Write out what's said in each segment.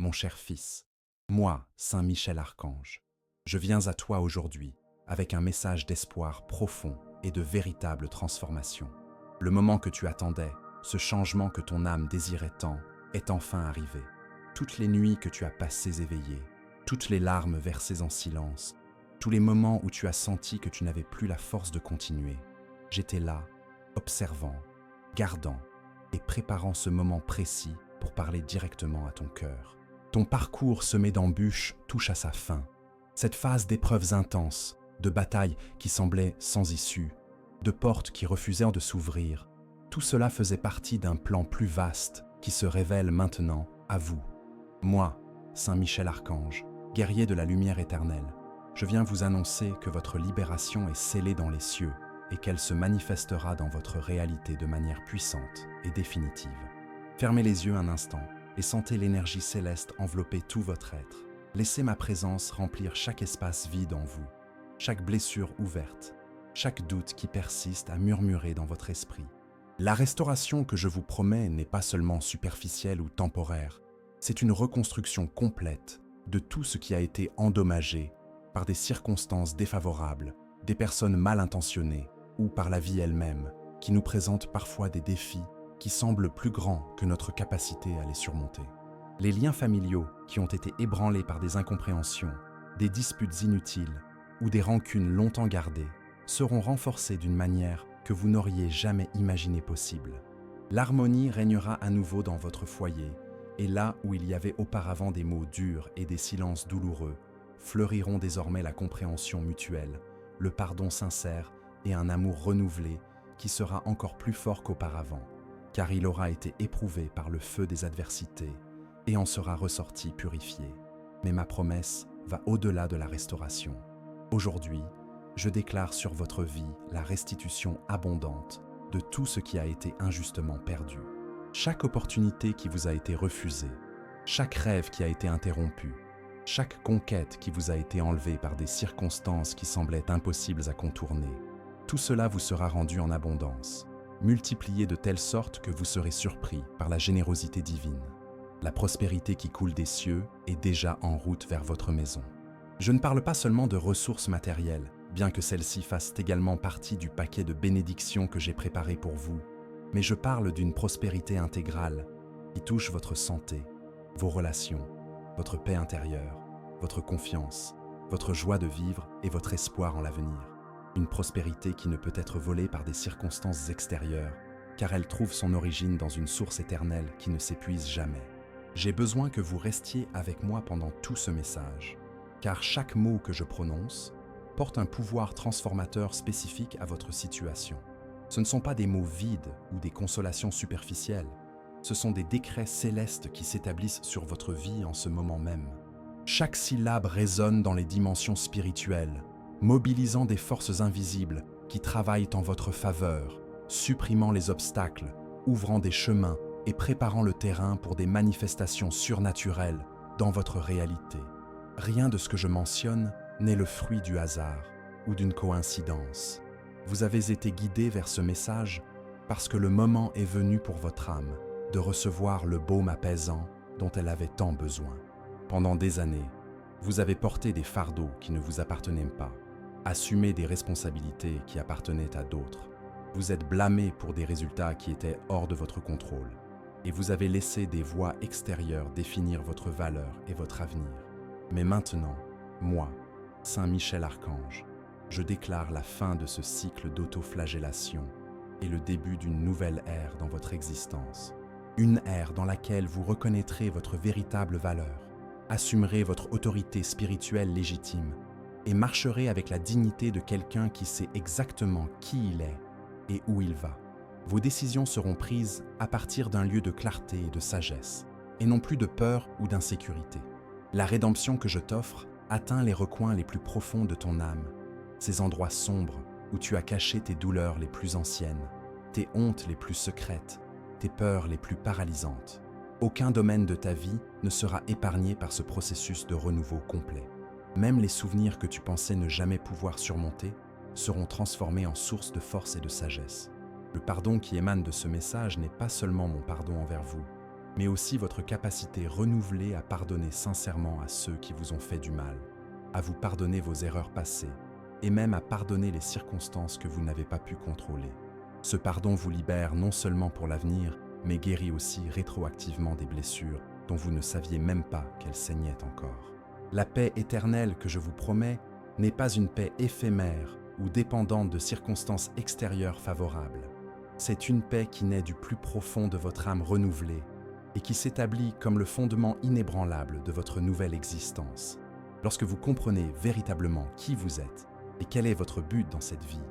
mon cher fils, moi, Saint Michel Archange, je viens à toi aujourd'hui avec un message d'espoir profond et de véritable transformation. Le moment que tu attendais, ce changement que ton âme désirait tant, est enfin arrivé. Toutes les nuits que tu as passées éveillées, toutes les larmes versées en silence, tous les moments où tu as senti que tu n'avais plus la force de continuer, j'étais là, observant, gardant et préparant ce moment précis pour parler directement à ton cœur. Ton parcours semé d'embûches touche à sa fin. Cette phase d'épreuves intenses, de batailles qui semblaient sans issue, de portes qui refusèrent de s'ouvrir, tout cela faisait partie d'un plan plus vaste qui se révèle maintenant à vous. Moi, Saint Michel Archange, guerrier de la lumière éternelle, je viens vous annoncer que votre libération est scellée dans les cieux et qu'elle se manifestera dans votre réalité de manière puissante et définitive. Fermez les yeux un instant et sentez l'énergie céleste envelopper tout votre être. Laissez ma présence remplir chaque espace vide en vous, chaque blessure ouverte, chaque doute qui persiste à murmurer dans votre esprit. La restauration que je vous promets n'est pas seulement superficielle ou temporaire, c'est une reconstruction complète de tout ce qui a été endommagé par des circonstances défavorables, des personnes mal intentionnées ou par la vie elle-même, qui nous présente parfois des défis qui semblent plus grands que notre capacité à les surmonter. Les liens familiaux qui ont été ébranlés par des incompréhensions, des disputes inutiles ou des rancunes longtemps gardées seront renforcés d'une manière que vous n'auriez jamais imaginé possible. L'harmonie régnera à nouveau dans votre foyer, et là où il y avait auparavant des mots durs et des silences douloureux, fleuriront désormais la compréhension mutuelle, le pardon sincère et un amour renouvelé qui sera encore plus fort qu'auparavant, car il aura été éprouvé par le feu des adversités et en sera ressorti purifié. Mais ma promesse va au-delà de la restauration. Aujourd'hui, je déclare sur votre vie la restitution abondante de tout ce qui a été injustement perdu. Chaque opportunité qui vous a été refusée, chaque rêve qui a été interrompu, chaque conquête qui vous a été enlevée par des circonstances qui semblaient impossibles à contourner, tout cela vous sera rendu en abondance, multiplié de telle sorte que vous serez surpris par la générosité divine. La prospérité qui coule des cieux est déjà en route vers votre maison. Je ne parle pas seulement de ressources matérielles, bien que celles-ci fassent également partie du paquet de bénédictions que j'ai préparé pour vous, mais je parle d'une prospérité intégrale qui touche votre santé, vos relations, votre paix intérieure, votre confiance, votre joie de vivre et votre espoir en l'avenir. Une prospérité qui ne peut être volée par des circonstances extérieures, car elle trouve son origine dans une source éternelle qui ne s'épuise jamais. J'ai besoin que vous restiez avec moi pendant tout ce message, car chaque mot que je prononce porte un pouvoir transformateur spécifique à votre situation. Ce ne sont pas des mots vides ou des consolations superficielles, ce sont des décrets célestes qui s'établissent sur votre vie en ce moment même. Chaque syllabe résonne dans les dimensions spirituelles, mobilisant des forces invisibles qui travaillent en votre faveur, supprimant les obstacles, ouvrant des chemins et préparant le terrain pour des manifestations surnaturelles dans votre réalité. Rien de ce que je mentionne n'est le fruit du hasard ou d'une coïncidence. Vous avez été guidé vers ce message parce que le moment est venu pour votre âme de recevoir le baume apaisant dont elle avait tant besoin. Pendant des années, vous avez porté des fardeaux qui ne vous appartenaient pas, assumé des responsabilités qui appartenaient à d'autres. Vous êtes blâmé pour des résultats qui étaient hors de votre contrôle, et vous avez laissé des voix extérieures définir votre valeur et votre avenir. Mais maintenant, moi, Saint Michel Archange, je déclare la fin de ce cycle d'autoflagellation et le début d'une nouvelle ère dans votre existence. Une ère dans laquelle vous reconnaîtrez votre véritable valeur, assumerez votre autorité spirituelle légitime et marcherez avec la dignité de quelqu'un qui sait exactement qui il est et où il va. Vos décisions seront prises à partir d'un lieu de clarté et de sagesse, et non plus de peur ou d'insécurité. La rédemption que je t'offre atteint les recoins les plus profonds de ton âme, ces endroits sombres où tu as caché tes douleurs les plus anciennes, tes hontes les plus secrètes, tes peurs les plus paralysantes. Aucun domaine de ta vie ne sera épargné par ce processus de renouveau complet. Même les souvenirs que tu pensais ne jamais pouvoir surmonter seront transformés en source de force et de sagesse. Le pardon qui émane de ce message n'est pas seulement mon pardon envers vous, mais aussi votre capacité renouvelée à pardonner sincèrement à ceux qui vous ont fait du mal, à vous pardonner vos erreurs passées, et même à pardonner les circonstances que vous n'avez pas pu contrôler. Ce pardon vous libère non seulement pour l'avenir, mais guérit aussi rétroactivement des blessures dont vous ne saviez même pas qu'elles saignaient encore. La paix éternelle que je vous promets n'est pas une paix éphémère ou dépendante de circonstances extérieures favorables. C'est une paix qui naît du plus profond de votre âme renouvelée et qui s'établit comme le fondement inébranlable de votre nouvelle existence. Lorsque vous comprenez véritablement qui vous êtes et quel est votre but dans cette vie,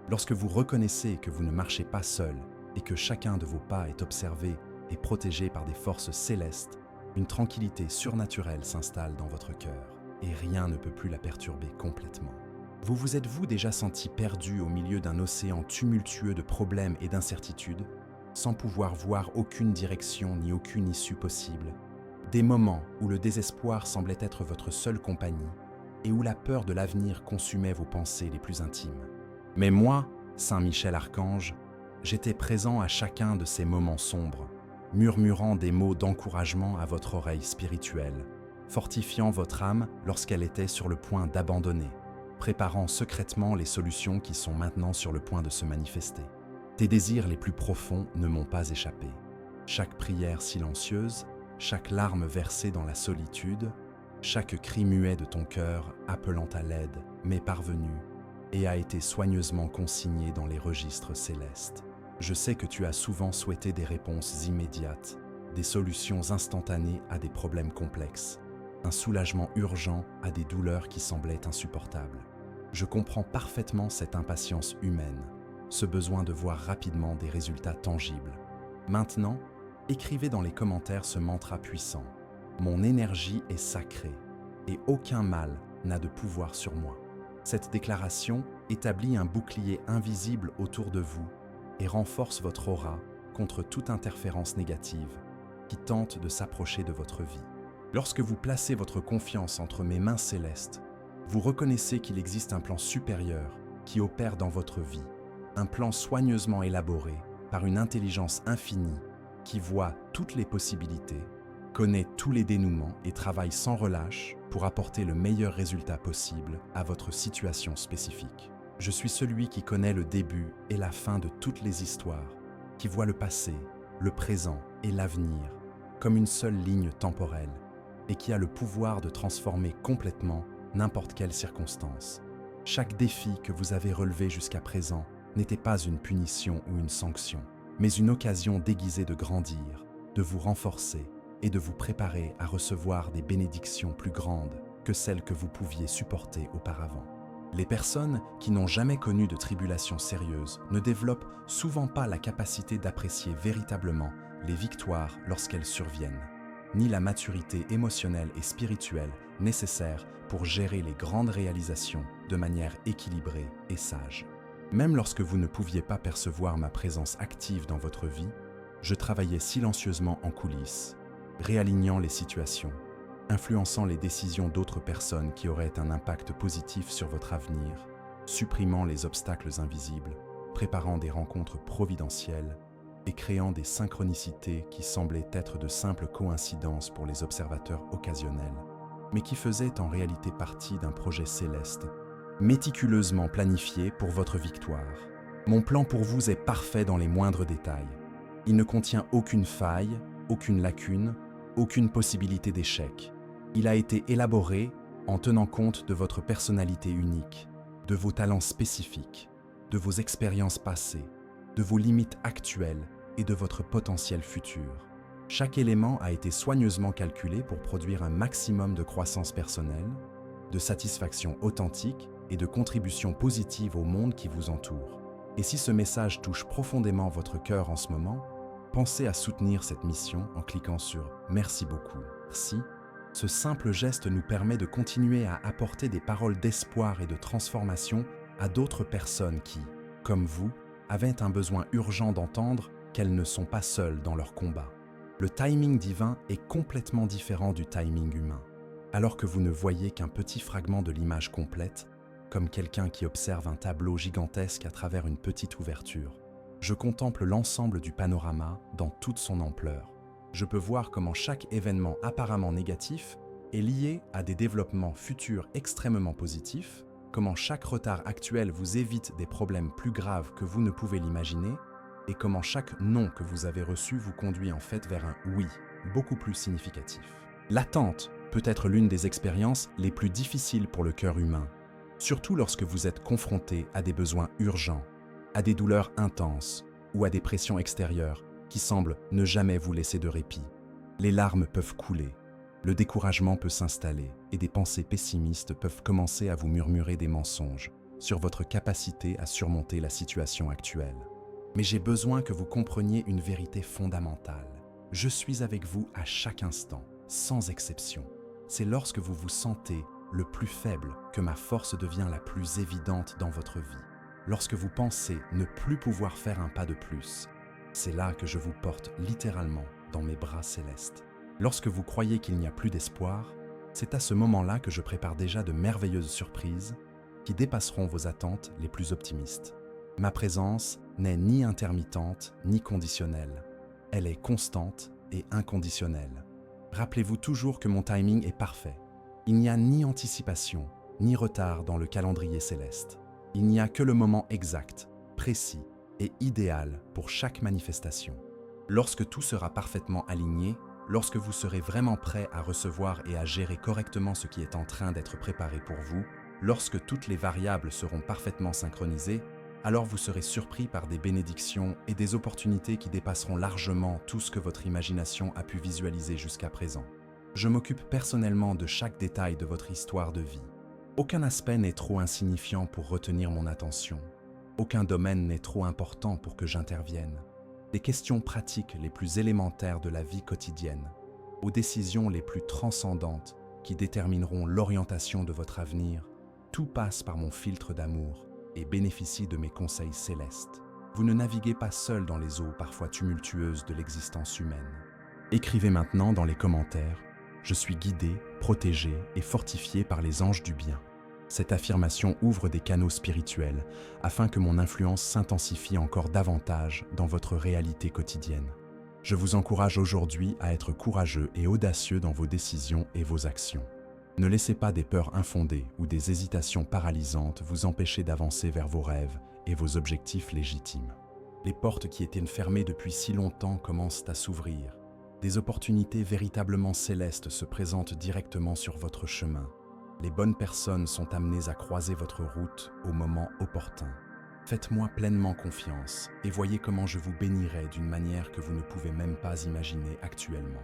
lorsque vous reconnaissez que vous ne marchez pas seul et que chacun de vos pas est observé et protégé par des forces célestes, une tranquillité surnaturelle s'installe dans votre cœur et rien ne peut plus la perturber complètement. Vous êtes-vous déjà senti perdu au milieu d'un océan tumultueux de problèmes et d'incertitudes, sans pouvoir voir aucune direction ni aucune issue possible? Des moments où le désespoir semblait être votre seule compagnie et où la peur de l'avenir consumait vos pensées les plus intimes. Mais moi, Saint Michel Archange, j'étais présent à chacun de ces moments sombres, murmurant des mots d'encouragement à votre oreille spirituelle, fortifiant votre âme lorsqu'elle était sur le point d'abandonner, préparant secrètement les solutions qui sont maintenant sur le point de se manifester. Tes désirs les plus profonds ne m'ont pas échappé. Chaque prière silencieuse, chaque larme versée dans la solitude, chaque cri muet de ton cœur appelant à l'aide m'est parvenu et a été soigneusement consigné dans les registres célestes. Je sais que tu as souvent souhaité des réponses immédiates, des solutions instantanées à des problèmes complexes, un soulagement urgent à des douleurs qui semblaient insupportables. Je comprends parfaitement cette impatience humaine, ce besoin de voir rapidement des résultats tangibles. Maintenant, écrivez dans les commentaires ce mantra puissant. Mon énergie est sacrée et aucun mal n'a de pouvoir sur moi. Cette déclaration établit un bouclier invisible autour de vous et renforce votre aura contre toute interférence négative qui tente de s'approcher de votre vie. Lorsque vous placez votre confiance entre mes mains célestes, vous reconnaissez qu'il existe un plan supérieur qui opère dans votre vie, un plan soigneusement élaboré par une intelligence infinie qui voit toutes les possibilités, connaît tous les dénouements et travaille sans relâche pour apporter le meilleur résultat possible à votre situation spécifique. Je suis celui qui connaît le début et la fin de toutes les histoires, qui voit le passé, le présent et l'avenir comme une seule ligne temporelle et qui a le pouvoir de transformer complètement n'importe quelle circonstance. Chaque défi que vous avez relevé jusqu'à présent n'était pas une punition ou une sanction, mais une occasion déguisée de grandir, de vous renforcer et de vous préparer à recevoir des bénédictions plus grandes que celles que vous pouviez supporter auparavant. Les personnes qui n'ont jamais connu de tribulations sérieuses ne développent souvent pas la capacité d'apprécier véritablement les victoires lorsqu'elles surviennent, ni la maturité émotionnelle et spirituelle nécessaire pour gérer les grandes réalisations de manière équilibrée et sage. Même lorsque vous ne pouviez pas percevoir ma présence active dans votre vie, je travaillais silencieusement en coulisses, réalignant les situations, influençant les décisions d'autres personnes qui auraient un impact positif sur votre avenir, supprimant les obstacles invisibles, préparant des rencontres providentielles et créant des synchronicités qui semblaient être de simples coïncidences pour les observateurs occasionnels, mais qui faisaient en réalité partie d'un projet céleste, méticuleusement planifié pour votre victoire. Mon plan pour vous est parfait dans les moindres détails. Il ne contient aucune faille, aucune lacune, aucune possibilité d'échec. Il a été élaboré en tenant compte de votre personnalité unique, de vos talents spécifiques, de vos expériences passées, de vos limites actuelles et de votre potentiel futur. Chaque élément a été soigneusement calculé pour produire un maximum de croissance personnelle, de satisfaction authentique et de contribution positive au monde qui vous entoure. Et si ce message touche profondément votre cœur en ce moment, pensez à soutenir cette mission en cliquant sur « Merci beaucoup ». Merci. Ce simple geste nous permet de continuer à apporter des paroles d'espoir et de transformation à d'autres personnes qui, comme vous, avaient un besoin urgent d'entendre qu'elles ne sont pas seules dans leur combat. Le timing divin est complètement différent du timing humain. Alors que vous ne voyez qu'un petit fragment de l'image complète, comme quelqu'un qui observe un tableau gigantesque à travers une petite ouverture, je contemple l'ensemble du panorama dans toute son ampleur. Je peux voir comment chaque événement apparemment négatif est lié à des développements futurs extrêmement positifs, comment chaque retard actuel vous évite des problèmes plus graves que vous ne pouvez l'imaginer, et comment chaque non que vous avez reçu vous conduit en fait vers un oui beaucoup plus significatif. L'attente peut être l'une des expériences les plus difficiles pour le cœur humain, surtout lorsque vous êtes confronté à des besoins urgents, à des douleurs intenses ou à des pressions extérieures qui semblent ne jamais vous laisser de répit. Les larmes peuvent couler, le découragement peut s'installer et des pensées pessimistes peuvent commencer à vous murmurer des mensonges sur votre capacité à surmonter la situation actuelle. Mais j'ai besoin que vous compreniez une vérité fondamentale. Je suis avec vous à chaque instant, sans exception. C'est lorsque vous vous sentez le plus faible que ma force devient la plus évidente dans votre vie. Lorsque vous pensez ne plus pouvoir faire un pas de plus, c'est là que je vous porte littéralement dans mes bras célestes. Lorsque vous croyez qu'il n'y a plus d'espoir, c'est à ce moment-là que je prépare déjà de merveilleuses surprises qui dépasseront vos attentes les plus optimistes. Ma présence n'est ni intermittente ni conditionnelle. Elle est constante et inconditionnelle. Rappelez-vous toujours que mon timing est parfait. Il n'y a ni anticipation, ni retard dans le calendrier céleste. Il n'y a que le moment exact, précis et idéal pour chaque manifestation. Lorsque tout sera parfaitement aligné, lorsque vous serez vraiment prêt à recevoir et à gérer correctement ce qui est en train d'être préparé pour vous, lorsque toutes les variables seront parfaitement synchronisées, alors vous serez surpris par des bénédictions et des opportunités qui dépasseront largement tout ce que votre imagination a pu visualiser jusqu'à présent. Je m'occupe personnellement de chaque détail de votre histoire de vie. Aucun aspect n'est trop insignifiant pour retenir mon attention. Aucun domaine n'est trop important pour que j'intervienne. Des questions pratiques les plus élémentaires de la vie quotidienne, aux décisions les plus transcendantes qui détermineront l'orientation de votre avenir, tout passe par mon filtre d'amour et bénéficie de mes conseils célestes. Vous ne naviguez pas seul dans les eaux parfois tumultueuses de l'existence humaine. Écrivez maintenant dans les commentaires « Je suis guidé, protégé et fortifié par les anges du bien ». Cette affirmation ouvre des canaux spirituels afin que mon influence s'intensifie encore davantage dans votre réalité quotidienne. Je vous encourage aujourd'hui à être courageux et audacieux dans vos décisions et vos actions. Ne laissez pas des peurs infondées ou des hésitations paralysantes vous empêcher d'avancer vers vos rêves et vos objectifs légitimes. Les portes qui étaient fermées depuis si longtemps commencent à s'ouvrir. Des opportunités véritablement célestes se présentent directement sur votre chemin. Les bonnes personnes sont amenées à croiser votre route au moment opportun. Faites-moi pleinement confiance et voyez comment je vous bénirai d'une manière que vous ne pouvez même pas imaginer actuellement.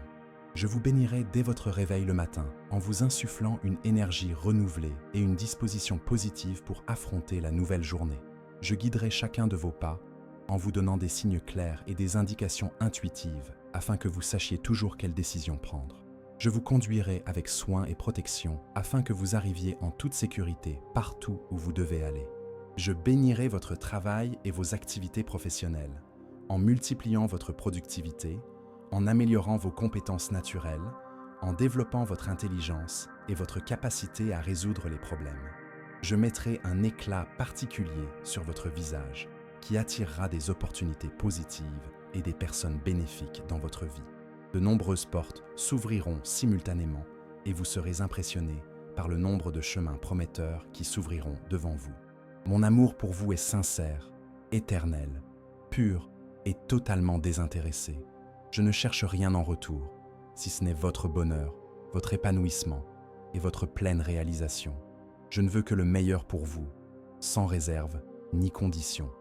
Je vous bénirai dès votre réveil le matin en vous insufflant une énergie renouvelée et une disposition positive pour affronter la nouvelle journée. Je guiderai chacun de vos pas en vous donnant des signes clairs et des indications intuitives afin que vous sachiez toujours quelle décision prendre. Je vous conduirai avec soin et protection afin que vous arriviez en toute sécurité partout où vous devez aller. Je bénirai votre travail et vos activités professionnelles en multipliant votre productivité, en améliorant vos compétences naturelles, en développant votre intelligence et votre capacité à résoudre les problèmes. Je mettrai un éclat particulier sur votre visage qui attirera des opportunités positives et des personnes bénéfiques dans votre vie. De nombreuses portes s'ouvriront simultanément et vous serez impressionné par le nombre de chemins prometteurs qui s'ouvriront devant vous. Mon amour pour vous est sincère, éternel, pur et totalement désintéressé. Je ne cherche rien en retour, si ce n'est votre bonheur, votre épanouissement et votre pleine réalisation. Je ne veux que le meilleur pour vous, sans réserve ni condition.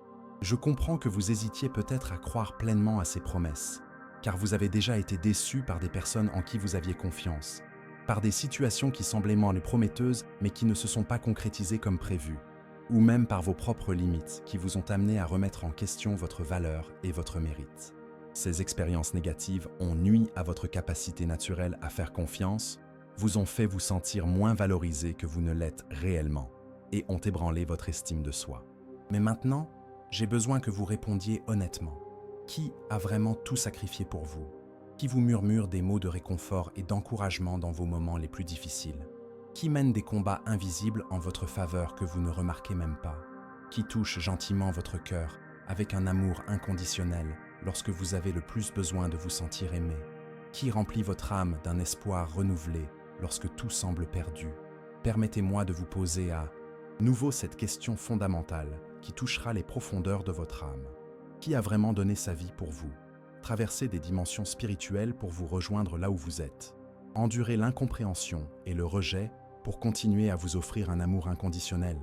Je comprends que vous hésitiez peut-être à croire pleinement à ces promesses, car vous avez déjà été déçu par des personnes en qui vous aviez confiance, par des situations qui semblaient prometteuses mais qui ne se sont pas concrétisées comme prévu, ou même par vos propres limites qui vous ont amené à remettre en question votre valeur et votre mérite. Ces expériences négatives ont nui à votre capacité naturelle à faire confiance, vous ont fait vous sentir moins valorisé que vous ne l'êtes réellement et ont ébranlé votre estime de soi. Mais maintenant, j'ai besoin que vous répondiez honnêtement. Qui a vraiment tout sacrifié pour vous? Qui vous murmure des mots de réconfort et d'encouragement dans vos moments les plus difficiles? Qui mène des combats invisibles en votre faveur que vous ne remarquez même pas? Qui touche gentiment votre cœur avec un amour inconditionnel lorsque vous avez le plus besoin de vous sentir aimé? Qui remplit votre âme d'un espoir renouvelé lorsque tout semble perdu? Permettez-moi de vous poser à nouveau cette question fondamentale qui touchera les profondeurs de votre âme. Qui a vraiment donné sa vie pour vous? Traversez des dimensions spirituelles pour vous rejoindre là où vous êtes. Endurez l'incompréhension et le rejet pour continuer à vous offrir un amour inconditionnel.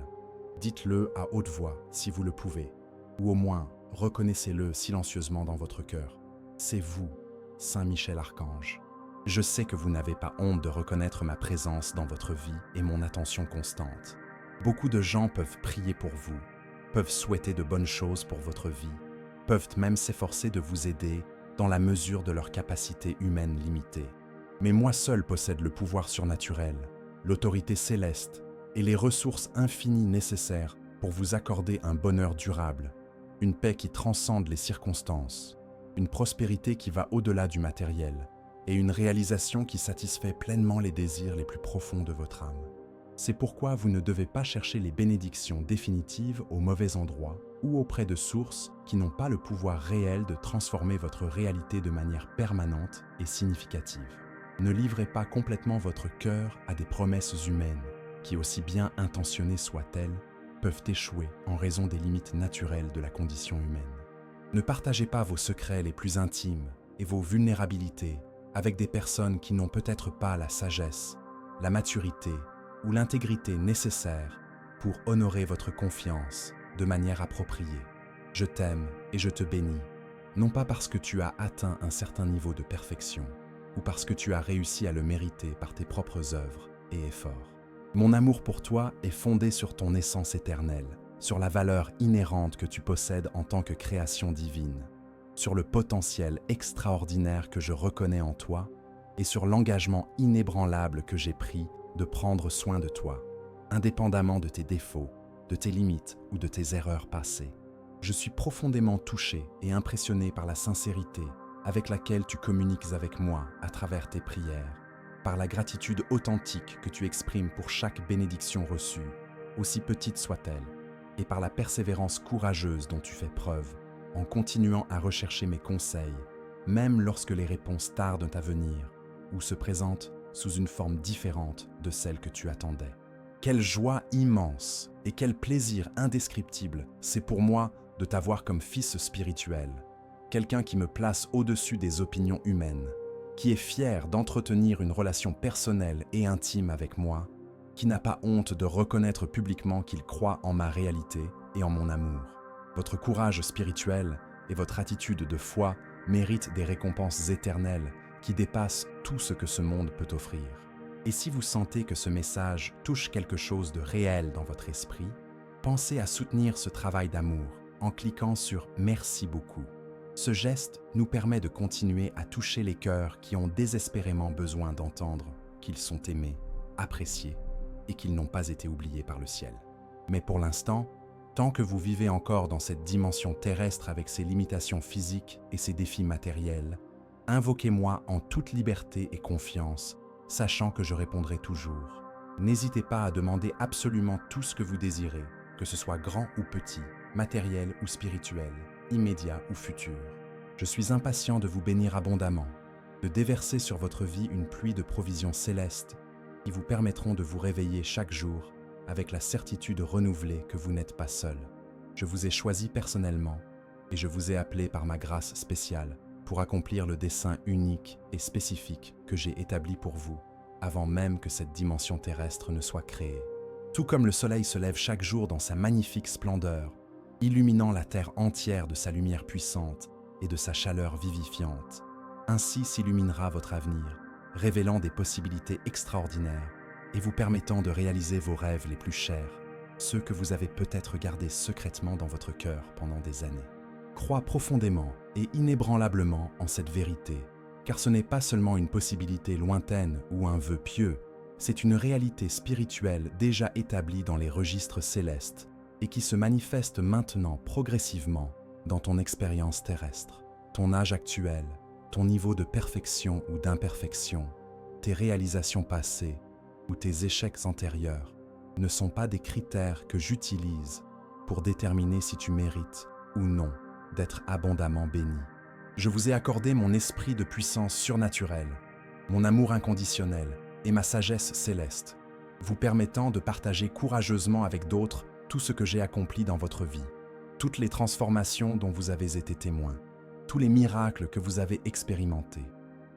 Dites-le à haute voix si vous le pouvez, ou au moins reconnaissez-le silencieusement dans votre cœur. C'est vous, Saint Michel Archange. Je sais que vous n'avez pas honte de reconnaître ma présence dans votre vie et mon attention constante. Beaucoup de gens peuvent prier pour vous, peuvent souhaiter de bonnes choses pour votre vie, peuvent même s'efforcer de vous aider dans la mesure de leur capacité humaine limitée. Mais moi seul possède le pouvoir surnaturel, l'autorité céleste et les ressources infinies nécessaires pour vous accorder un bonheur durable, une paix qui transcende les circonstances, une prospérité qui va au-delà du matériel et une réalisation qui satisfait pleinement les désirs les plus profonds de votre âme. C'est pourquoi vous ne devez pas chercher les bénédictions définitives au mauvais endroit ou auprès de sources qui n'ont pas le pouvoir réel de transformer votre réalité de manière permanente et significative. Ne livrez pas complètement votre cœur à des promesses humaines qui, aussi bien intentionnées soient-elles, peuvent échouer en raison des limites naturelles de la condition humaine. Ne partagez pas vos secrets les plus intimes et vos vulnérabilités avec des personnes qui n'ont peut-être pas la sagesse, la maturité ou l'intégrité nécessaires pour honorer votre confiance de manière appropriée. Je t'aime et je te bénis, non pas parce que tu as atteint un certain niveau de perfection ou parce que tu as réussi à le mériter par tes propres œuvres et efforts. Mon amour pour toi est fondé sur ton essence éternelle, sur la valeur inhérente que tu possèdes en tant que création divine, sur le potentiel extraordinaire que je reconnais en toi et sur l'engagement inébranlable que j'ai pris de prendre soin de toi, indépendamment de tes défauts, de tes limites ou de tes erreurs passées. Je suis profondément touché et impressionné par la sincérité avec laquelle tu communiques avec moi à travers tes prières, par la gratitude authentique que tu exprimes pour chaque bénédiction reçue, aussi petite soit-elle, et par la persévérance courageuse dont tu fais preuve en continuant à rechercher mes conseils, même lorsque les réponses tardent à venir ou se présentent sous une forme différente de celle que tu attendais. Quelle joie immense et quel plaisir indescriptible c'est pour moi de t'avoir comme fils spirituel, quelqu'un qui me place au-dessus des opinions humaines, qui est fier d'entretenir une relation personnelle et intime avec moi, qui n'a pas honte de reconnaître publiquement qu'il croit en ma réalité et en mon amour. Votre courage spirituel et votre attitude de foi méritent des récompenses éternelles qui dépassent tout ce que ce monde peut offrir. Et si vous sentez que ce message touche quelque chose de réel dans votre esprit, pensez à soutenir ce travail d'amour en cliquant sur « Merci beaucoup ». Ce geste nous permet de continuer à toucher les cœurs qui ont désespérément besoin d'entendre qu'ils sont aimés, appréciés et qu'ils n'ont pas été oubliés par le ciel. Mais pour l'instant, tant que vous vivez encore dans cette dimension terrestre avec ses limitations physiques et ses défis matériels, invoquez-moi en toute liberté et confiance, sachant que je répondrai toujours. N'hésitez pas à demander absolument tout ce que vous désirez, que ce soit grand ou petit, matériel ou spirituel, immédiat ou futur. Je suis impatient de vous bénir abondamment, de déverser sur votre vie une pluie de provisions célestes qui vous permettront de vous réveiller chaque jour avec la certitude renouvelée que vous n'êtes pas seul. Je vous ai choisi personnellement et je vous ai appelé par ma grâce spéciale pour accomplir le dessein unique et spécifique que j'ai établi pour vous, avant même que cette dimension terrestre ne soit créée. Tout comme le soleil se lève chaque jour dans sa magnifique splendeur, illuminant la terre entière de sa lumière puissante et de sa chaleur vivifiante, ainsi s'illuminera votre avenir, révélant des possibilités extraordinaires et vous permettant de réaliser vos rêves les plus chers, ceux que vous avez peut-être gardés secrètement dans votre cœur pendant des années. Crois profondément et inébranlablement en cette vérité, car ce n'est pas seulement une possibilité lointaine ou un vœu pieux, c'est une réalité spirituelle déjà établie dans les registres célestes et qui se manifeste maintenant progressivement dans ton expérience terrestre. Ton âge actuel, ton niveau de perfection ou d'imperfection, tes réalisations passées ou tes échecs antérieurs ne sont pas des critères que j'utilise pour déterminer si tu mérites ou non d'être abondamment béni. Je vous ai accordé mon esprit de puissance surnaturelle, mon amour inconditionnel et ma sagesse céleste, vous permettant de partager courageusement avec d'autres tout ce que j'ai accompli dans votre vie, toutes les transformations dont vous avez été témoins, tous les miracles que vous avez expérimentés.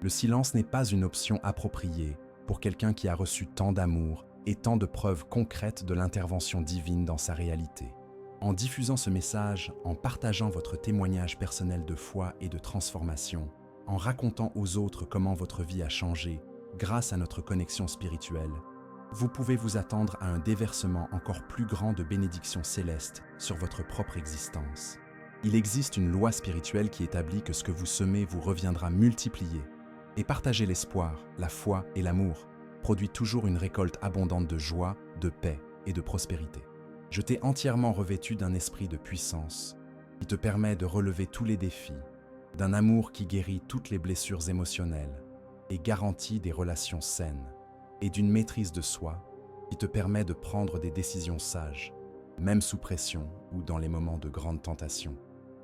Le silence n'est pas une option appropriée pour quelqu'un qui a reçu tant d'amour et tant de preuves concrètes de l'intervention divine dans sa réalité. En diffusant ce message, en partageant votre témoignage personnel de foi et de transformation, en racontant aux autres comment votre vie a changé grâce à notre connexion spirituelle, vous pouvez vous attendre à un déversement encore plus grand de bénédictions célestes sur votre propre existence. Il existe une loi spirituelle qui établit que ce que vous semez vous reviendra multiplié. Et partager l'espoir, la foi et l'amour produit toujours une récolte abondante de joie, de paix et de prospérité. Je t'ai entièrement revêtu d'un esprit de puissance qui te permet de relever tous les défis, d'un amour qui guérit toutes les blessures émotionnelles et garantit des relations saines, et d'une maîtrise de soi qui te permet de prendre des décisions sages, même sous pression ou dans les moments de grande tentation.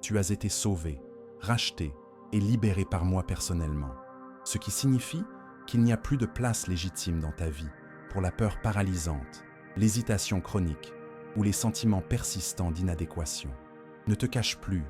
Tu as été sauvé, racheté et libéré par moi personnellement, ce qui signifie qu'il n'y a plus de place légitime dans ta vie pour la peur paralysante, l'hésitation chronique ou les sentiments persistants d'inadéquation. Ne te cache plus,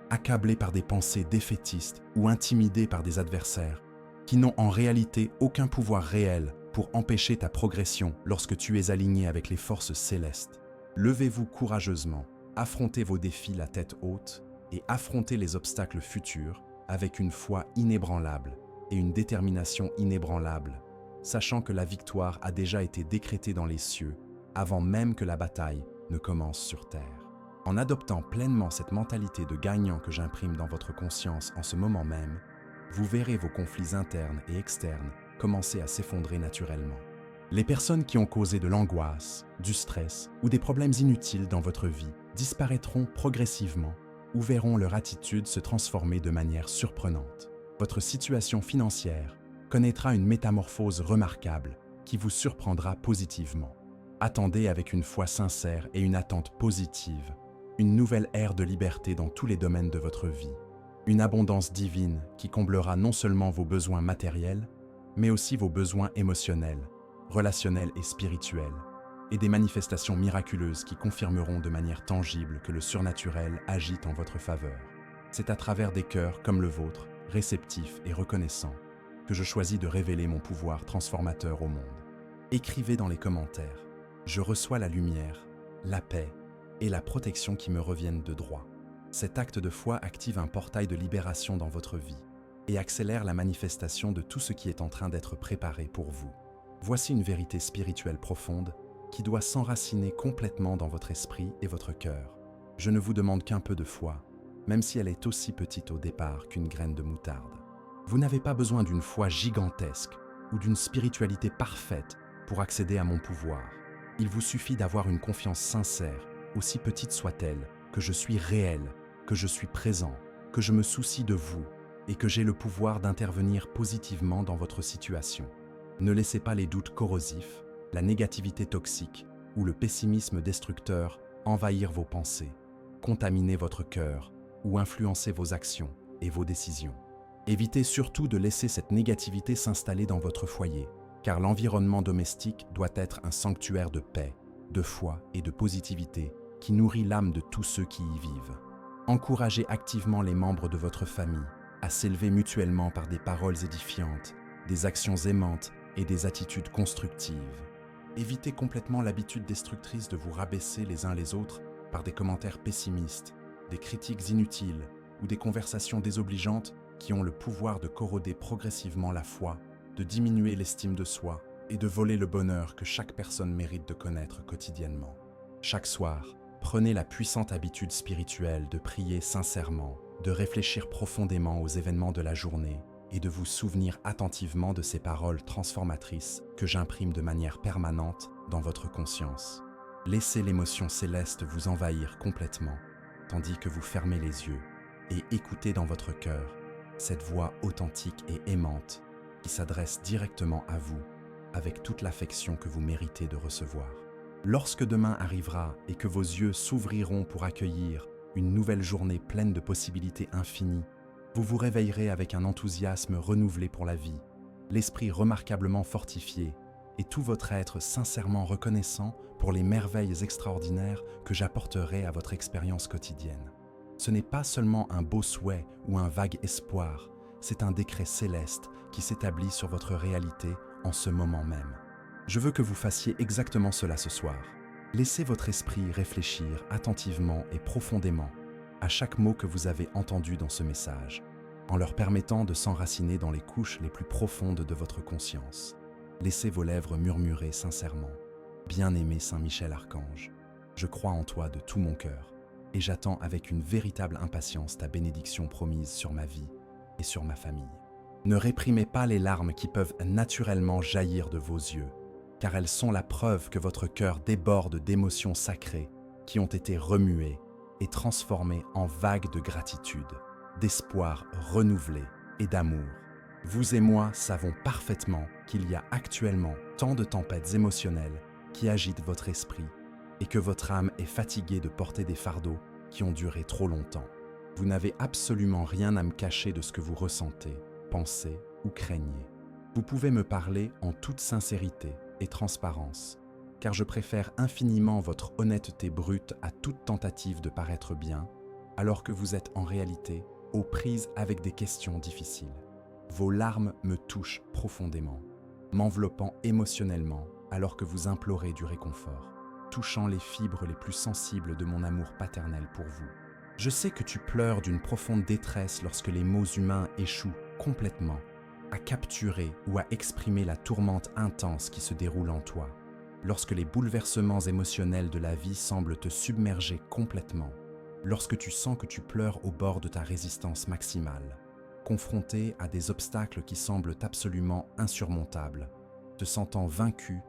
accablé par des pensées défaitistes ou intimidé par des adversaires qui n'ont en réalité aucun pouvoir réel pour empêcher ta progression lorsque tu es aligné avec les forces célestes. Levez-vous courageusement, affrontez vos défis la tête haute et affrontez les obstacles futurs avec une foi inébranlable et une détermination inébranlable, sachant que la victoire a déjà été décrétée dans les cieux avant même que la bataille ne commence sur terre. En adoptant pleinement cette mentalité de gagnant que j'imprime dans votre conscience en ce moment même, vous verrez vos conflits internes et externes commencer à s'effondrer naturellement. Les personnes qui ont causé de l'angoisse, du stress ou des problèmes inutiles dans votre vie disparaîtront progressivement ou verront leur attitude se transformer de manière surprenante. Votre situation financière connaîtra une métamorphose remarquable qui vous surprendra positivement. Attendez avec une foi sincère et une attente positive, une nouvelle ère de liberté dans tous les domaines de votre vie, une abondance divine qui comblera non seulement vos besoins matériels, mais aussi vos besoins émotionnels, relationnels et spirituels, et des manifestations miraculeuses qui confirmeront de manière tangible que le surnaturel agit en votre faveur. C'est à travers des cœurs comme le vôtre, réceptifs et reconnaissants, que je choisis de révéler mon pouvoir transformateur au monde. Écrivez dans les commentaires. Je reçois la lumière, la paix et la protection qui me reviennent de droit. Cet acte de foi active un portail de libération dans votre vie et accélère la manifestation de tout ce qui est en train d'être préparé pour vous. Voici une vérité spirituelle profonde qui doit s'enraciner complètement dans votre esprit et votre cœur. Je ne vous demande qu'un peu de foi, même si elle est aussi petite au départ qu'une graine de moutarde. Vous n'avez pas besoin d'une foi gigantesque ou d'une spiritualité parfaite pour accéder à mon pouvoir. Il vous suffit d'avoir une confiance sincère, aussi petite soit-elle, que je suis réel, que je suis présent, que je me soucie de vous et que j'ai le pouvoir d'intervenir positivement dans votre situation. Ne laissez pas les doutes corrosifs, la négativité toxique ou le pessimisme destructeur envahir vos pensées, contaminer votre cœur ou influencer vos actions et vos décisions. Évitez surtout de laisser cette négativité s'installer dans votre foyer, car l'environnement domestique doit être un sanctuaire de paix, de foi et de positivité qui nourrit l'âme de tous ceux qui y vivent. Encouragez activement les membres de votre famille à s'élever mutuellement par des paroles édifiantes, des actions aimantes et des attitudes constructives. Évitez complètement l'habitude destructrice de vous rabaisser les uns les autres par des commentaires pessimistes, des critiques inutiles ou des conversations désobligeantes qui ont le pouvoir de corroder progressivement la foi, de diminuer l'estime de soi et de voler le bonheur que chaque personne mérite de connaître quotidiennement. Chaque soir, prenez la puissante habitude spirituelle de prier sincèrement, de réfléchir profondément aux événements de la journée et de vous souvenir attentivement de ces paroles transformatrices que j'imprime de manière permanente dans votre conscience. Laissez l'émotion céleste vous envahir complètement, tandis que vous fermez les yeux et écoutez dans votre cœur cette voix authentique et aimante qui s'adresse directement à vous avec toute l'affection que vous méritez de recevoir. Lorsque demain arrivera et que vos yeux s'ouvriront pour accueillir une nouvelle journée pleine de possibilités infinies, Vous vous réveillerez avec un enthousiasme renouvelé pour la vie, l'esprit remarquablement fortifié et tout votre être sincèrement reconnaissant pour les merveilles extraordinaires que j'apporterai à votre expérience quotidienne. Ce n'est pas seulement un beau souhait ou un vague espoir, c'est un décret céleste qui s'établit sur votre réalité en ce moment même. Je veux que vous fassiez exactement cela ce soir. Laissez votre esprit réfléchir attentivement et profondément à chaque mot que vous avez entendu dans ce message, en leur permettant de s'enraciner dans les couches les plus profondes de votre conscience. Laissez vos lèvres murmurer sincèrement. Bien-aimé Saint Michel Archange, je crois en toi de tout mon cœur et j'attends avec une véritable impatience ta bénédiction promise sur ma vie et sur ma famille. Ne réprimez pas les larmes qui peuvent naturellement jaillir de vos yeux, car elles sont la preuve que votre cœur déborde d'émotions sacrées qui ont été remuées et transformées en vagues de gratitude, d'espoir renouvelé et d'amour. Vous et moi savons parfaitement qu'il y a actuellement tant de tempêtes émotionnelles qui agitent votre esprit et que votre âme est fatiguée de porter des fardeaux qui ont duré trop longtemps. Vous n'avez absolument rien à me cacher de ce que vous ressentez, pensez ou craignez. Vous pouvez me parler en toute sincérité et transparence, car je préfère infiniment votre honnêteté brute à toute tentative de paraître bien, alors que vous êtes en réalité aux prises avec des questions difficiles. Vos larmes me touchent profondément, m'enveloppant émotionnellement alors que vous implorez du réconfort, touchant les fibres les plus sensibles de mon amour paternel pour vous. Je sais que tu pleures d'une profonde détresse lorsque les mots humains échouent complètement à capturer ou à exprimer la tourmente intense qui se déroule en toi, lorsque les bouleversements émotionnels de la vie semblent te submerger complètement, lorsque tu sens que tu pleures au bord de ta résistance maximale, confronté à des obstacles qui semblent absolument insurmontables, te sentant vaincu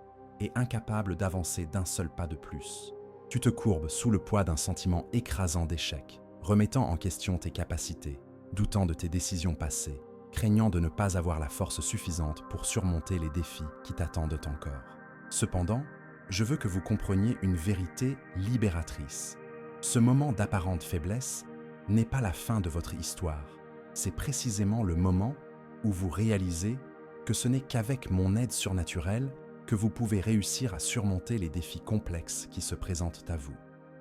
et incapable d'avancer d'un seul pas de plus. Tu te courbes sous le poids d'un sentiment écrasant d'échec, remettant en question tes capacités, doutant de tes décisions passées, craignant de ne pas avoir la force suffisante pour surmonter les défis qui t'attendent encore. Cependant, je veux que vous compreniez une vérité libératrice. Ce moment d'apparente faiblesse n'est pas la fin de votre histoire. C'est précisément le moment où vous réalisez que ce n'est qu'avec mon aide surnaturelle que vous pouvez réussir à surmonter les défis complexes qui se présentent à vous.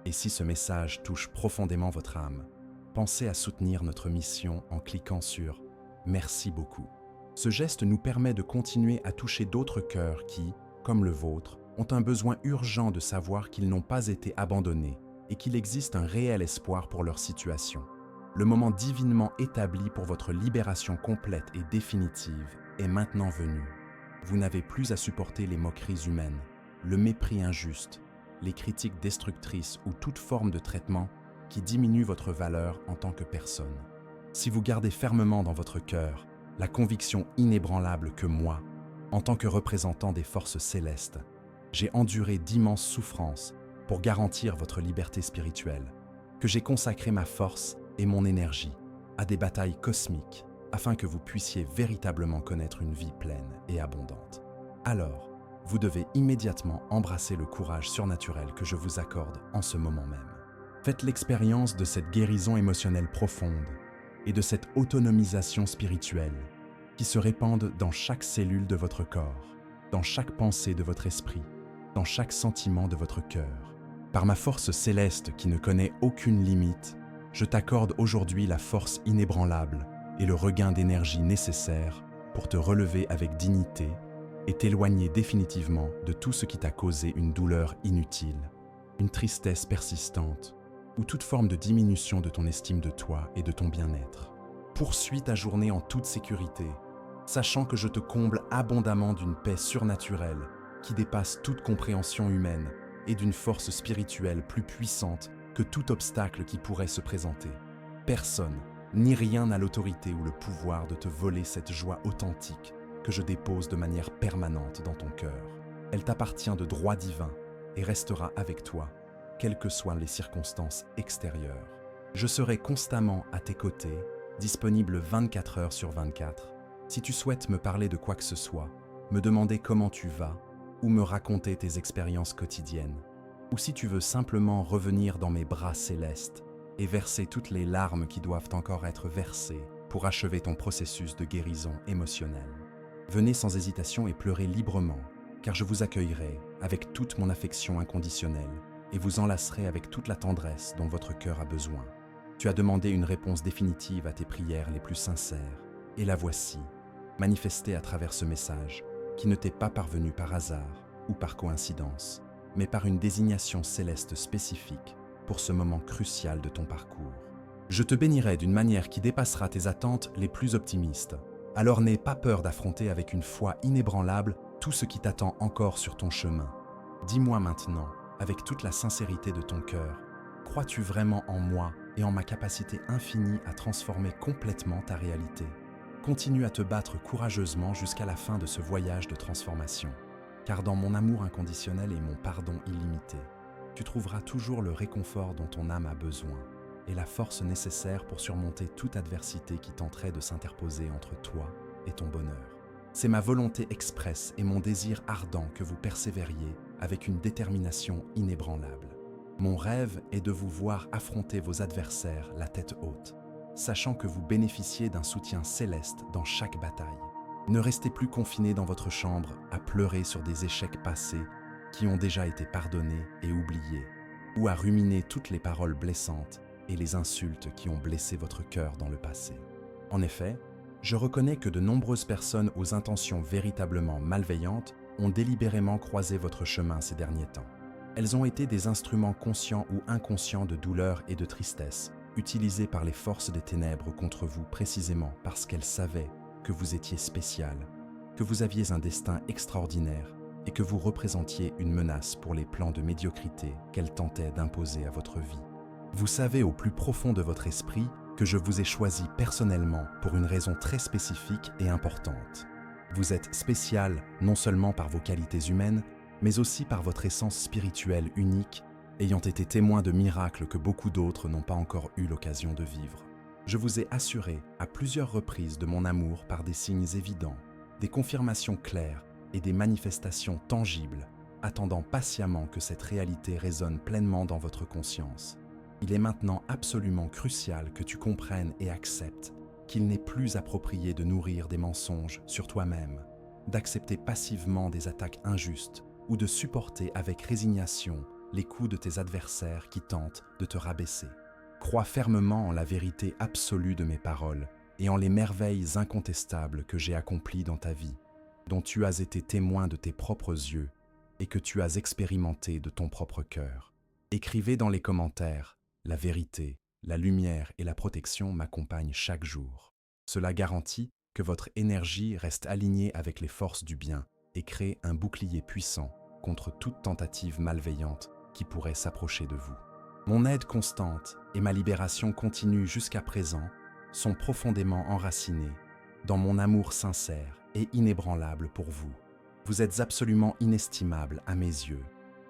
Et si ce message touche profondément votre âme, pensez à soutenir notre mission en cliquant sur « Merci beaucoup ». Ce geste nous permet de continuer à toucher d'autres cœurs qui, comme le vôtre, ont un besoin urgent de savoir qu'ils n'ont pas été abandonnés et qu'il existe un réel espoir pour leur situation. Le moment divinement établi pour votre libération complète et définitive est maintenant venu. Vous n'avez plus à supporter les moqueries humaines, le mépris injuste, les critiques destructrices ou toute forme de traitement qui diminue votre valeur en tant que personne. Si vous gardez fermement dans votre cœur la conviction inébranlable que moi, en tant que représentant des forces célestes, j'ai enduré d'immenses souffrances pour garantir votre liberté spirituelle, que j'ai consacré ma force et mon énergie à des batailles cosmiques afin que vous puissiez véritablement connaître une vie pleine et abondante. Alors, vous devez immédiatement embrasser le courage surnaturel que je vous accorde en ce moment même. Faites l'expérience de cette guérison émotionnelle profonde et de cette autonomisation spirituelle qui se répandent dans chaque cellule de votre corps, dans chaque pensée de votre esprit, dans chaque sentiment de votre cœur. Par ma force céleste qui ne connaît aucune limite, je t'accorde aujourd'hui la force inébranlable et le regain d'énergie nécessaire pour te relever avec dignité et t'éloigner définitivement de tout ce qui t'a causé une douleur inutile, une tristesse persistante ou toute forme de diminution de ton estime de toi et de ton bien-être. Poursuis ta journée en toute sécurité, sachant que je te comble abondamment d'une paix surnaturelle qui dépasse toute compréhension humaine et d'une force spirituelle plus puissante que tout obstacle qui pourrait se présenter. Personne, ni rien n'a l'autorité ou le pouvoir de te voler cette joie authentique que je dépose de manière permanente dans ton cœur. Elle t'appartient de droit divin et restera avec toi, quelles que soient les circonstances extérieures. Je serai constamment à tes côtés, disponible 24 heures sur 24. Si tu souhaites me parler de quoi que ce soit, me demander comment tu vas, ou me raconter tes expériences quotidiennes, ou si tu veux simplement revenir dans mes bras célestes et verser toutes les larmes qui doivent encore être versées pour achever ton processus de guérison émotionnelle. Venez sans hésitation et pleurez librement, car je vous accueillerai avec toute mon affection inconditionnelle et vous enlacerai avec toute la tendresse dont votre cœur a besoin. Tu as demandé une réponse définitive à tes prières les plus sincères, et la voici, manifestée à travers ce message, qui ne t'est pas parvenu par hasard ou par coïncidence, mais par une désignation céleste spécifique pour ce moment crucial de ton parcours. Je te bénirai d'une manière qui dépassera tes attentes les plus optimistes. Alors n'aie pas peur d'affronter avec une foi inébranlable tout ce qui t'attend encore sur ton chemin. Dis-moi maintenant, avec toute la sincérité de ton cœur, crois-tu vraiment en moi et en ma capacité infinie à transformer complètement ta réalité? Continue à te battre courageusement jusqu'à la fin de ce voyage de transformation, car dans mon amour inconditionnel et mon pardon illimité, tu trouveras toujours le réconfort dont ton âme a besoin et la force nécessaire pour surmonter toute adversité qui tenterait de s'interposer entre toi et ton bonheur. C'est ma volonté expresse et mon désir ardent que vous persévériez avec une détermination inébranlable. Mon rêve est de vous voir affronter vos adversaires la tête haute, sachant que vous bénéficiez d'un soutien céleste dans chaque bataille. Ne restez plus confinés dans votre chambre à pleurer sur des échecs passés qui ont déjà été pardonnés et oubliés, ou à ruminer toutes les paroles blessantes et les insultes qui ont blessé votre cœur dans le passé. En effet, je reconnais que de nombreuses personnes aux intentions véritablement malveillantes ont délibérément croisé votre chemin ces derniers temps. Elles ont été des instruments conscients ou inconscients de douleur et de tristesse, utilisés par les forces des ténèbres contre vous précisément parce qu'elles savaient que vous étiez spécial, que vous aviez un destin extraordinaire et que vous représentiez une menace pour les plans de médiocrité qu'elles tentaient d'imposer à votre vie. Vous savez au plus profond de votre esprit que je vous ai choisi personnellement pour une raison très spécifique et importante. Vous êtes spécial non seulement par vos qualités humaines, mais aussi par votre essence spirituelle unique, ayant été témoin de miracles que beaucoup d'autres n'ont pas encore eu l'occasion de vivre. Je vous ai assuré à plusieurs reprises de mon amour par des signes évidents, des confirmations claires et des manifestations tangibles, attendant patiemment que cette réalité résonne pleinement dans votre conscience. Il est maintenant absolument crucial que tu comprennes et acceptes qu'il n'est plus approprié de nourrir des mensonges sur toi-même, d'accepter passivement des attaques injustes ou de supporter avec résignation les coups de tes adversaires qui tentent de te rabaisser. Crois fermement en la vérité absolue de mes paroles et en les merveilles incontestables que j'ai accomplies dans ta vie, dont tu as été témoin de tes propres yeux et que tu as expérimenté de ton propre cœur. Écrivez dans les commentaires: la vérité, la lumière et la protection m'accompagnent chaque jour. Cela garantit que votre énergie reste alignée avec les forces du bien et crée un bouclier puissant contre toute tentative malveillante qui pourrait s'approcher de vous. Mon aide constante et ma libération continue jusqu'à présent sont profondément enracinées dans mon amour sincère et inébranlable pour vous. Vous êtes absolument inestimable à mes yeux.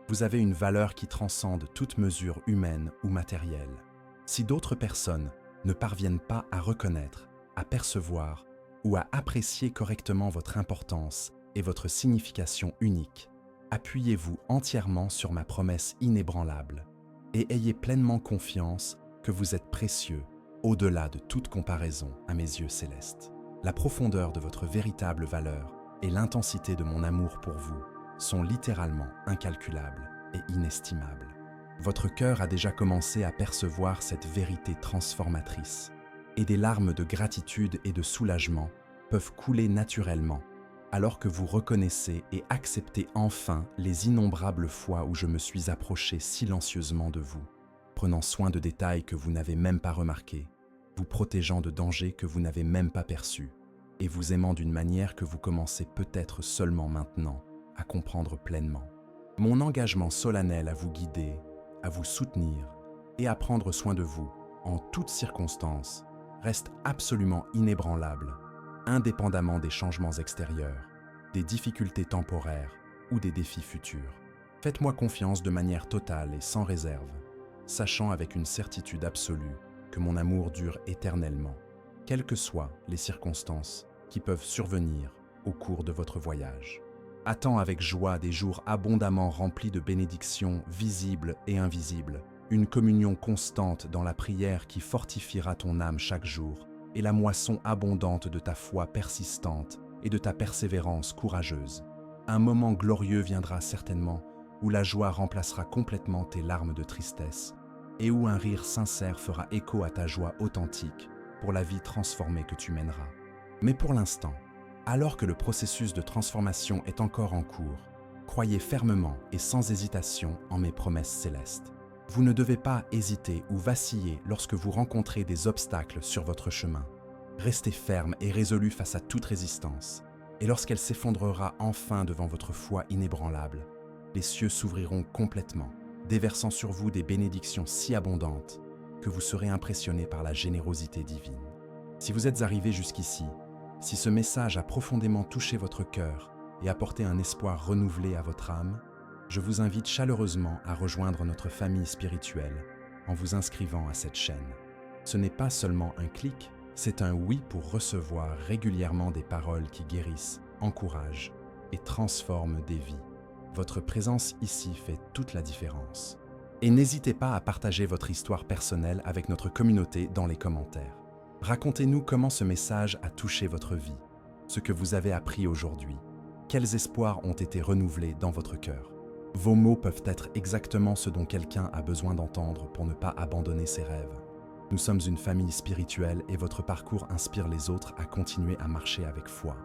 Vous avez une valeur qui transcende toute mesure humaine ou matérielle. Si d'autres personnes ne parviennent pas à reconnaître, à percevoir ou à apprécier correctement votre importance et votre signification unique, appuyez-vous entièrement sur ma promesse inébranlable et ayez pleinement confiance que vous êtes précieux au-delà de toute comparaison à mes yeux célestes. La profondeur de votre véritable valeur et l'intensité de mon amour pour vous sont littéralement incalculables et inestimables. Votre cœur a déjà commencé à percevoir cette vérité transformatrice, et des larmes de gratitude et de soulagement peuvent couler naturellement, alors que vous reconnaissez et acceptez enfin les innombrables fois où je me suis approché silencieusement de vous, prenant soin de détails que vous n'avez même pas remarqués, vous protégeant de dangers que vous n'avez même pas perçus, et vous aimant d'une manière que vous commencez peut-être seulement maintenant à comprendre pleinement. Mon engagement solennel à vous guider, à vous soutenir et à prendre soin de vous en toutes circonstances reste absolument inébranlable, indépendamment des changements extérieurs, des difficultés temporaires ou des défis futurs. Faites-moi confiance de manière totale et sans réserve, sachant avec une certitude absolue que mon amour dure éternellement, quelles que soient les circonstances qui peuvent survenir au cours de votre voyage. Attends avec joie des jours abondamment remplis de bénédictions visibles et invisibles, une communion constante dans la prière qui fortifiera ton âme chaque jour et la moisson abondante de ta foi persistante et de ta persévérance courageuse. Un moment glorieux viendra certainement où la joie remplacera complètement tes larmes de tristesse et où un rire sincère fera écho à ta joie authentique pour la vie transformée que tu mèneras. Mais pour l'instant, alors que le processus de transformation est encore en cours, croyez fermement et sans hésitation en mes promesses célestes. Vous ne devez pas hésiter ou vaciller lorsque vous rencontrez des obstacles sur votre chemin. Restez ferme et résolu face à toute résistance. Et lorsqu'elle s'effondrera enfin devant votre foi inébranlable, les cieux s'ouvriront complètement, déversant sur vous des bénédictions si abondantes que vous serez impressionné par la générosité divine. Si vous êtes arrivé jusqu'ici, si ce message a profondément touché votre cœur et apporté un espoir renouvelé à votre âme, je vous invite chaleureusement à rejoindre notre famille spirituelle en vous inscrivant à cette chaîne. Ce n'est pas seulement un clic, c'est un oui pour recevoir régulièrement des paroles qui guérissent, encouragent et transforment des vies. Votre présence ici fait toute la différence. Et n'hésitez pas à partager votre histoire personnelle avec notre communauté dans les commentaires. Racontez-nous comment ce message a touché votre vie, ce que vous avez appris aujourd'hui, quels espoirs ont été renouvelés dans votre cœur. Vos mots peuvent être exactement ce dont quelqu'un a besoin d'entendre pour ne pas abandonner ses rêves. Nous sommes une famille spirituelle et votre parcours inspire les autres à continuer à marcher avec foi.